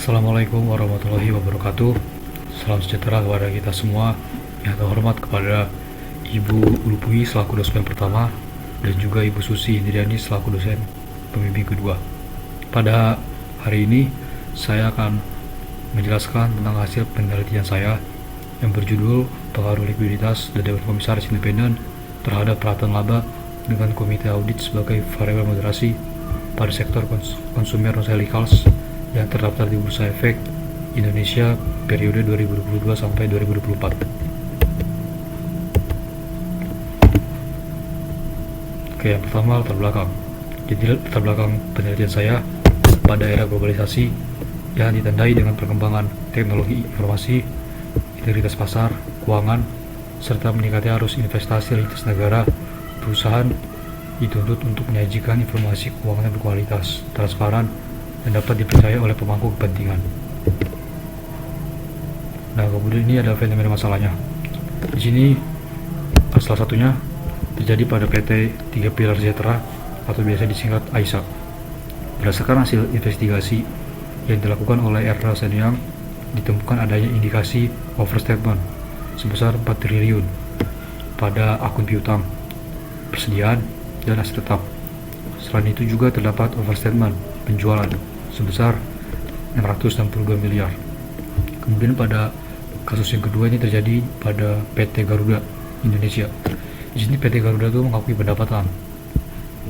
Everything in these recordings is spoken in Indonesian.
Assalamualaikum warahmatullahi wabarakatuh. Salam sejahtera kepada kita semua. Yang terhormat kepada Ibu Lupui selaku dosen pertama dan juga Ibu Susi Indriani selaku dosen pembimbing kedua. Pada hari ini saya akan menjelaskan tentang hasil penelitian saya yang berjudul pengaruh likuiditas dan Dewan Komisaris Independen terhadap peralatan laba dengan komite audit sebagai variabel moderasi pada sektor consumer non-cyclicals yang terdaftar di Bursa Efek Indonesia periode 2022 sampai 2024. Oke, yang pertama latar belakang. Jadi latar belakang penelitian saya pada era globalisasi yang ditandai dengan perkembangan teknologi informasi, integritas pasar, keuangan, serta meningkatnya arus investasi lintas negara, perusahaan dituntut untuk menyajikan informasi keuangan yang berkualitas, transparan, dan dapat dipercaya oleh pemangku kepentingan. Nah, kemudian ini ada fenomena masalahnya. Di sini salah satunya terjadi pada PT 3 Pilar Sejahtera atau biasa disingkat AISA. Berdasarkan hasil investigasi yang dilakukan oleh Ernst & Young, ditemukan adanya indikasi overstatement sebesar 4 triliun pada akun piutang, persediaan, dan aset tetap. Selain itu juga terdapat overstatement penjualan sebesar 662 miliar. Kemudian pada kasus yang kedua ini terjadi pada PT Garuda Indonesia. Di sini PT Garuda itu mengakui pendapatan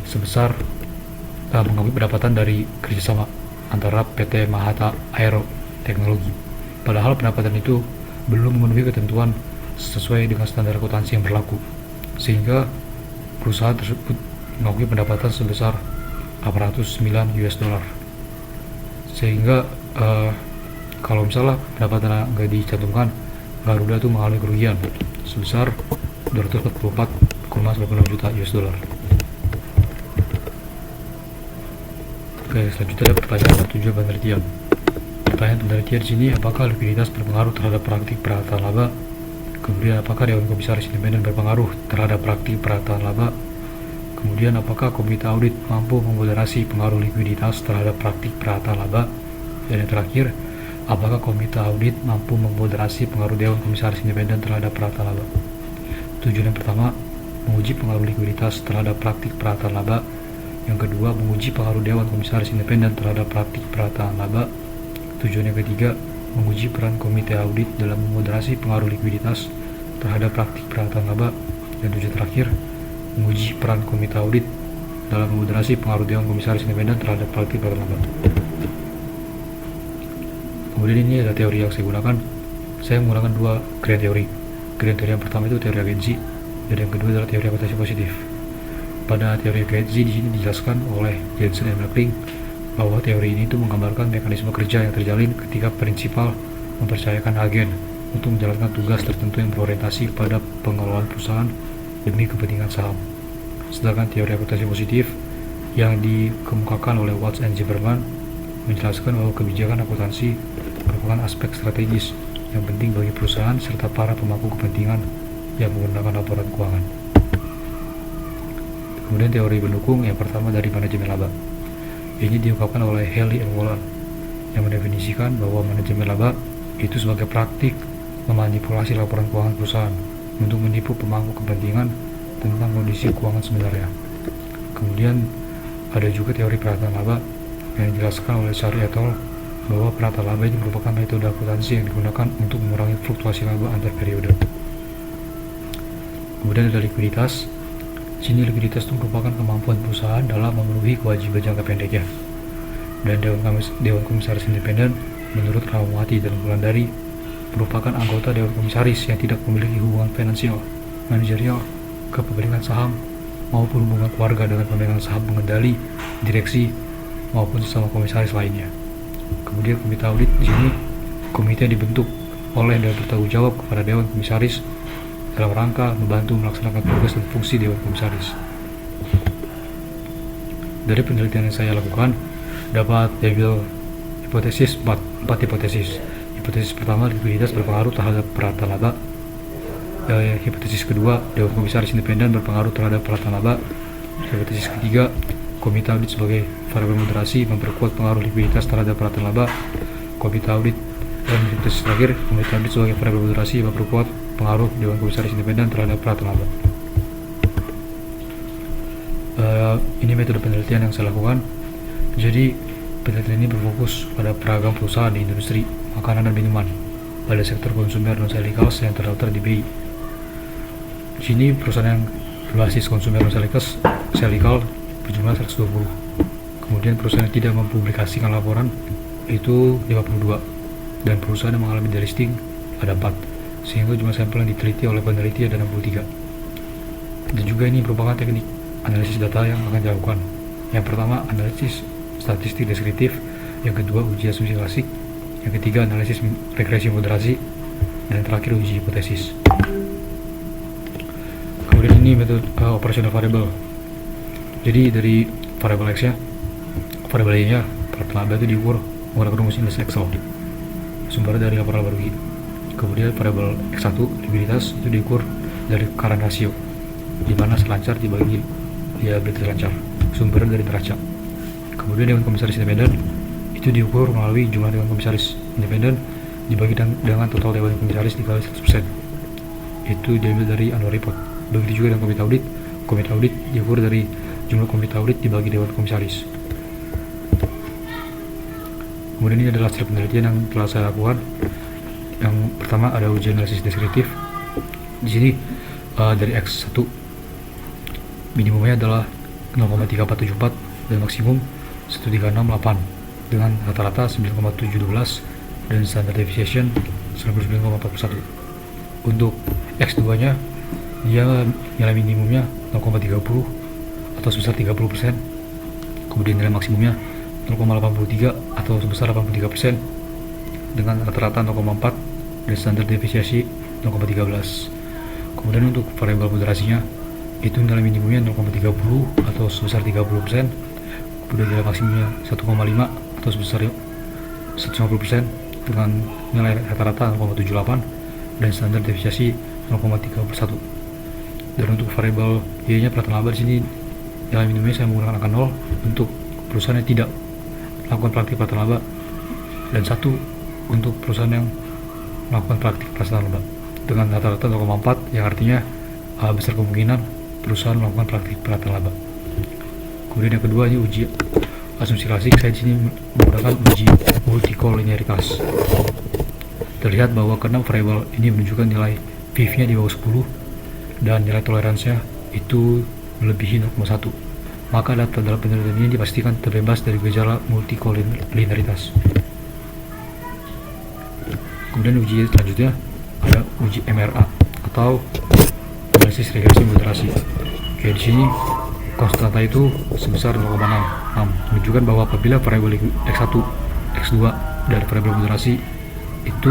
sebesar dari kerjasama antara PT Mahata Aero Teknologi. Padahal pendapatan itu belum memenuhi ketentuan sesuai dengan standar akuntansi yang berlaku, sehingga perusahaan tersebut mengakui pendapatan sebesar 809 US dollar. Sehingga kalau misalnya pendapatan nggak dicantumkan, Garuda itu mengalami kerugian sebesar 244,96 juta US dollar. Oke, selanjutnya ada pertanyaan tujuan penelitian. Pertanyaan penelitian di sini, apakah likuiditas berpengaruh terhadap praktik peralatan laba? Kemudian, apakah Dewan Komisaris Independen berpengaruh terhadap praktik peralatan laba? Kemudian, apakah komite audit mampu memoderasi pengaruh likuiditas terhadap praktik peralatan laba? Dan yang terakhir, apakah komite audit mampu memoderasi pengaruh Dewan Komisaris Independen terhadap peralatan laba? Tujuan yang pertama, menguji pengaruh likuiditas terhadap praktik peralatan laba. Yang kedua, menguji pengaruh Dewan Komisaris Independen terhadap praktik peralatan laba. Tujuan yang ketiga, menguji peran komite audit dalam memoderasi pengaruh likuiditas terhadap praktik peralatan laba. Dan tujuan terakhir, menguji peran komite audit dalam memoderasi pengaruh Dewan Komisaris Independen terhadap praktik peralatan laba. Kemudian ini ada teori yang saya gunakan. Saya menggunakan dua grand teori. Grand teori yang pertama itu teori agensi, dan yang kedua adalah teori akuntansi positif. Pada teori agensi di sini dijelaskan oleh Jensen dan Blackling bahwa teori ini itu menggambarkan mekanisme kerja yang terjalin ketika prinsipal mempercayakan agen untuk menjalankan tugas tertentu yang berorientasi pada pengelolaan perusahaan demi kepentingan saham. Sedangkan teori akuntansi positif yang dikemukakan oleh Watts and Zimmerman menjelaskan bahwa kebijakan akuntansi merupakan aspek strategis yang penting bagi perusahaan serta para pemangku kepentingan yang menggunakan laporan keuangan. Kemudian teori pendukung yang pertama dari manajemen laba. Ini diungkapkan oleh Haley and Waller yang mendefinisikan bahwa manajemen laba itu sebagai praktik memanipulasi laporan keuangan perusahaan untuk menipu pemangku kepentingan tentang kondisi keuangan sebenarnya. Kemudian ada juga teori peralatan laba yang dijelaskan oleh Shari et al. Bahwa peralatan laba ini merupakan metode akuntansi yang digunakan untuk mengurangi fluktuasi laba antar periode. Kemudian ada likuiditas. Sini likuiditas itu merupakan kemampuan perusahaan dalam memenuhi kewajiban jangka pendeknya. Dan Dewan Komisaris Independen menurut Rahmawati dan Wulandari merupakan anggota Dewan Komisaris yang tidak memiliki hubungan finansial, manajerial, kepemilikan saham, maupun hubungan keluarga dengan pemegang saham pengendali, direksi, maupun sesama komisaris lainnya. Kemudian komite audit di sini komite dibentuk oleh dan bertanggung jawab kepada Dewan Komisaris dalam rangka membantu melaksanakan tugas dan fungsi Dewan Komisaris. Dari penelitian yang saya lakukan dapat diambil hipotesis 4 hipotesis. Hipotesis pertama, likuiditas berpengaruh terhadap peralatan laba. Hipotesis kedua, Dewan Komisaris Independen berpengaruh terhadap peralatan laba. Hipotesis ketiga, komite audit sebagai variabel moderasi memperkuat pengaruh likuiditas terhadap peralatan laba. komite audit. Dan titik terakhir, komite audit sebagai variabel moderasi memperkuat pengaruh Dewan Komisaris Independen terhadap peralatan laba. Ini metode penelitian yang saya lakukan. Jadi penelitian ini berfokus pada beragam perusahaan di industri makanan dan minuman pada sektor konsumer non cyclicals yang terdaftar di BI. Di sini perusahaan yang berbasis konsumer non cyclical berjumlah 120. Kemudian perusahaan yang tidak mempublikasikan laporan itu 52, dan perusahaan yang mengalami delisting ada 4, sehingga jumlah sampel yang diteliti oleh peneliti ada 63. Dan juga ini merupakan teknik analisis data yang akan dilakukan. Yang pertama, analisis statistik deskriptif, yang kedua, uji asumsi klasik, yang ketiga, analisis regresi moderasi, dan yang terakhir, uji hipotesis. Kemudian ini metode operational variable. Jadi dari variable X nya, variable Y nya, peralatan laba itu diukur menggunakan rumus indeks Excel, sumbernya dari laporan laba rugi. Kemudian variable X1, likuiditas, itu diukur dari current ratio, di mana selancar dibagi liabilitas lancar, sumbernya dari neraca. Kemudian Dewan Komisaris Independen itu diukur melalui jumlah Dewan Komisaris Independen dibagi dengan total Dewan Komisaris dikali 100%. Itu diambil dari annual report. Begitu juga dengan komite audit. Komite audit diukur dari jumlah komite audit dibagi Dewan Komisaris. Kemudian ini adalah hasil penelitian yang telah saya lakukan. Yang pertama ada uji analisis deskriptif. Di sini dari X1 minimumnya adalah 0,3474 dan maksimum 1368 dengan rata-rata 9,712 dan standard deviation 99,41. Untuk X2 nya dia nilai minimumnya 0,30 atau sebesar 30%, kemudian nilai maksimumnya 0,83 atau sebesar 83% dengan rata-rata 0,4 dan standar deviasi 0,13. Kemudian untuk variabel moderasinya itu nilai minimumnya 0,30 atau sebesar 30%, kemudian nilai maksimumnya 1,5 atau sebesar 150% dengan nilai rata-rata 0,78 dan standar deviasi 0,31. Dan untuk variabel Y nya peralatan laba di sini nilai minimumnya saya menggunakan angka 0 untuk perusahaan yang tidak melakukan praktik peralatan laba, dan 1 untuk perusahaan yang melakukan praktik peralatan laba dengan rata-rata 0,4, yang artinya besar kemungkinan perusahaan melakukan praktik peralatan laba. Kemudian yang kedua ini uji asumsi klasik. Saya di sini menggunakan uji multikolinearitas. Terlihat bahwa keenam variabel ini menunjukkan nilai VIF-nya di bawah 10 dan nilai toleransinya itu melebihi 0,1. Maka data dalam penelitian ini dipastikan terbebas dari gejala multikolinearitas. Kemudian uji selanjutnya ada uji MRA atau analisis regresi moderasi. Oke, di sini konstanta itu sebesar 0,6 menunjukkan bahwa apabila variabel X1, X2 dan variabel moderasi itu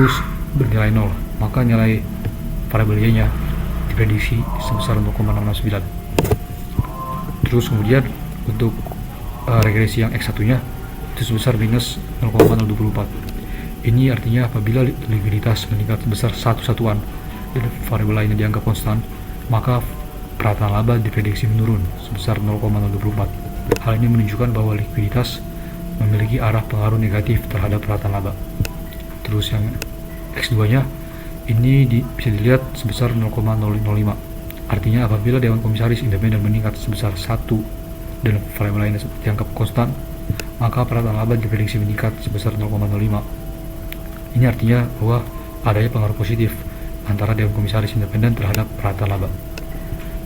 bernilai 0, maka nilai variabel Y-nya diprediksi sebesar 0,669. Terus kemudian untuk regresi yang X1-nya itu sebesar minus 0,024. Ini artinya apabila likuiditas meningkat sebesar satu satuan dan variabel lainnya dianggap konstan, maka peralatan laba diprediksi menurun sebesar 0,024. Hal ini menunjukkan bahwa likuiditas memiliki arah pengaruh negatif terhadap peralatan laba. Terus yang X2-nya ini bisa dilihat sebesar 0,005. Artinya apabila Dewan Komisaris Independen meningkat sebesar 1 dan variabel lainnya dianggap konstan, maka peralatan laba diprediksi meningkat sebesar 0,05. Ini artinya bahwa adanya pengaruh positif antara Dewan Komisaris Independen terhadap peralatan laba.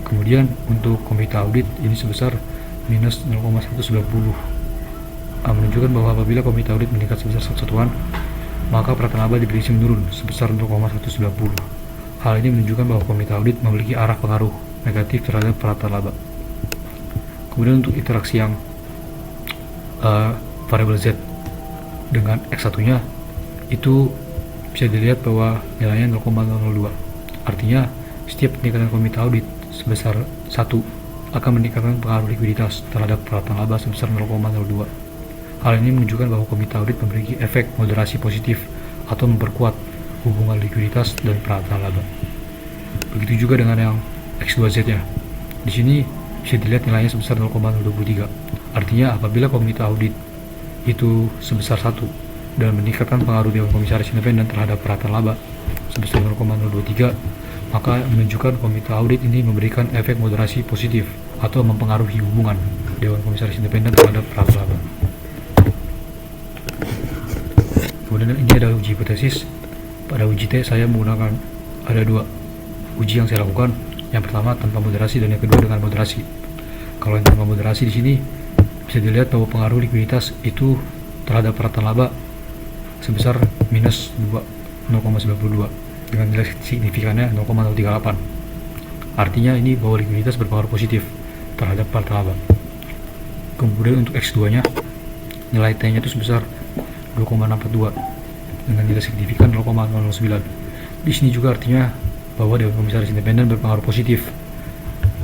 Kemudian untuk komite audit ini sebesar minus 0,190, menunjukkan bahwa apabila komite audit meningkat sebesar 1 satuan, maka peralatan laba diprediksi menurun sebesar 0,190. Hal ini menunjukkan bahwa komite audit memiliki arah pengaruh negatif terhadap peralatan laba. Kemudian untuk interaksi yang variabel Z dengan X1-nya itu bisa dilihat bahwa nilainya 0,002. Artinya setiap peningkatan komite audit sebesar 1 akan meningkatkan pengaruh likuiditas terhadap peralatan laba sebesar 0,02. Hal ini menunjukkan bahwa komite audit memiliki efek moderasi positif atau memperkuat hubungan likuiditas dan peralatan laba. Begitu juga dengan yang X2Z-nya. Di sini bisa dilihat nilainya sebesar 0,023. Artinya apabila komite audit itu sebesar 1, dan meningkatkan pengaruh Dewan Komisaris Independen terhadap peratan laba sebesar 0,023, maka menunjukkan komite audit ini memberikan efek moderasi positif atau mempengaruhi hubungan Dewan Komisaris Independen terhadap peratan laba. Kemudian ini adalah uji hipotesis. Pada uji T saya menggunakan ada dua uji yang saya lakukan. Yang pertama tanpa moderasi dan yang kedua dengan moderasi. Kalau yang tanpa moderasi di sini bisa dilihat bahwa pengaruh likuiditas itu terhadap peratan laba sebesar minus 0,92 dengan nilai signifikannya 0,038. Artinya ini bahwa likuiditas berpengaruh positif terhadap peratan laba. Kemudian untuk X2 nya nilai T nya itu sebesar 2,642 dengan nilai signifikan 0,009. Di sini juga artinya bahwa Dewan Komisaris Independen berpengaruh positif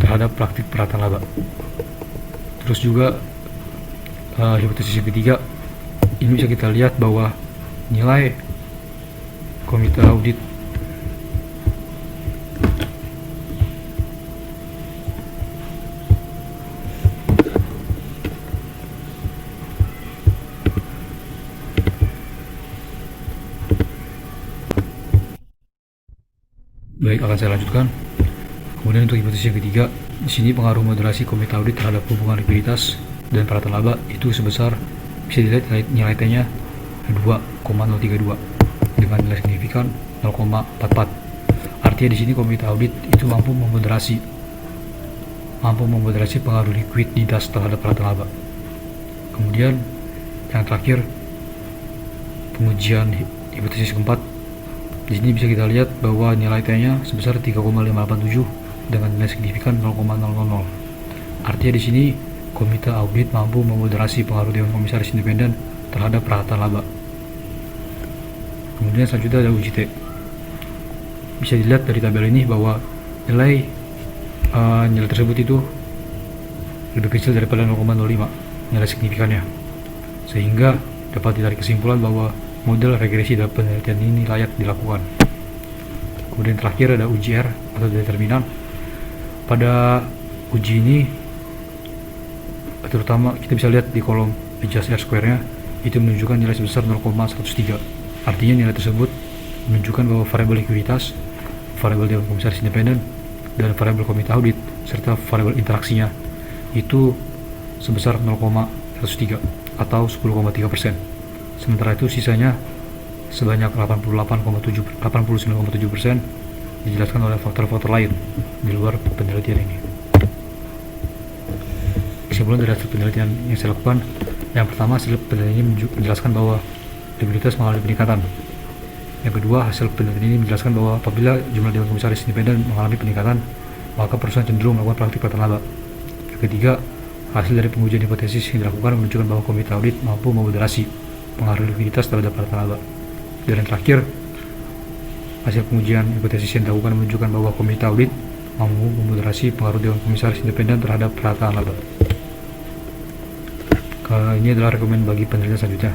terhadap praktik peratan laba. Terus juga hipotesis yang ketiga, ini bisa kita lihat bahwa nilai komite audit baik, akan saya lanjutkan. Kemudian untuk hipotesis yang ketiga, di sini pengaruh moderasi komite audit terhadap hubungan likuiditas dan peratan laba itu sebesar, bisa dilihat nilai T-nya 2,032 dengan nilai signifikan 0,44. Artinya di sini komite audit itu mampu memoderasi pengaruh likuiditas terhadap peratan laba. Kemudian yang terakhir, pengujian hipotesis keempat. Di sini bisa kita lihat bahwa nilai T-nya sebesar 3,587 dengan nilai signifikan 0,000. Artinya di sini komite audit mampu memoderasi pengaruh Dewan Komisaris Independen terhadap peratan laba. Kemudian selanjutnya ada uji T. Bisa dilihat dari tabel ini bahwa nilai tersebut itu lebih kecil daripada 0,05 nilai signifikannya, sehingga dapat ditarik kesimpulan bahwa model regresi dalam penelitian ini layak dilakukan. Kemudian terakhir ada uji R atau determinan. Pada uji ini terutama kita bisa lihat di kolom adjust R square-nya itu menunjukkan nilai sebesar 0,103. Artinya nilai tersebut menunjukkan bahwa variabel likuiditas, variabel Dewan Komisaris Independen, dan variabel komite audit serta variabel interaksinya itu sebesar 0,103 atau 10,3%. Sementara itu sisanya sebanyak 89,7% dijelaskan oleh faktor-faktor lain di luar penelitian ini. Kesimpulan dari hasil penelitian yang saya lakukan, yang pertama hasil penelitian ini menjelaskan bahwa likuiditas mengalami peningkatan. Yang kedua, hasil penelitian ini menjelaskan bahwa apabila jumlah Dewan Komisaris Independen mengalami peningkatan, maka perusahaan cenderung melakukan praktik peratan laba. Yang ketiga, hasil dari pengujian hipotesis yang dilakukan menunjukkan bahwa komite audit mampu memoderasi pengaruh likuiditas terhadap peratan laba. Dan yang terakhir, hasil pengujian hipotesis yang dilakukan menunjukkan bahwa komite audit mampu memoderasi pengaruh Dewan Komisaris Independen terhadap peratan laba. Ini adalah rekomendasi bagi penelitian selanjutnya.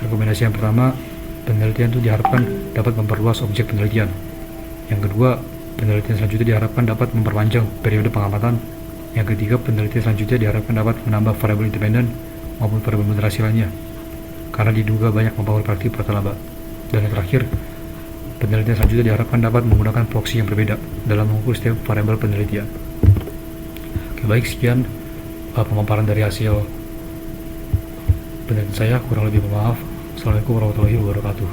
Rekomendasi yang pertama, penelitian itu diharapkan dapat memperluas objek penelitian. Yang kedua, penelitian selanjutnya diharapkan dapat memperpanjang periode pengamatan. Yang ketiga, penelitian selanjutnya diharapkan dapat menambah variabel independen maupun variabel moderasi lainnya, karena diduga banyak mempengaruhi praktik peratan laba. Dan yang terakhir, penelitian selanjutnya diharapkan dapat menggunakan proksi yang berbeda dalam mengukur setiap variabel penelitian. Oke, baik, sekian pemaparan dari hasil penelitian saya. Kurang lebih maaf. Assalamualaikum warahmatullahi wabarakatuh.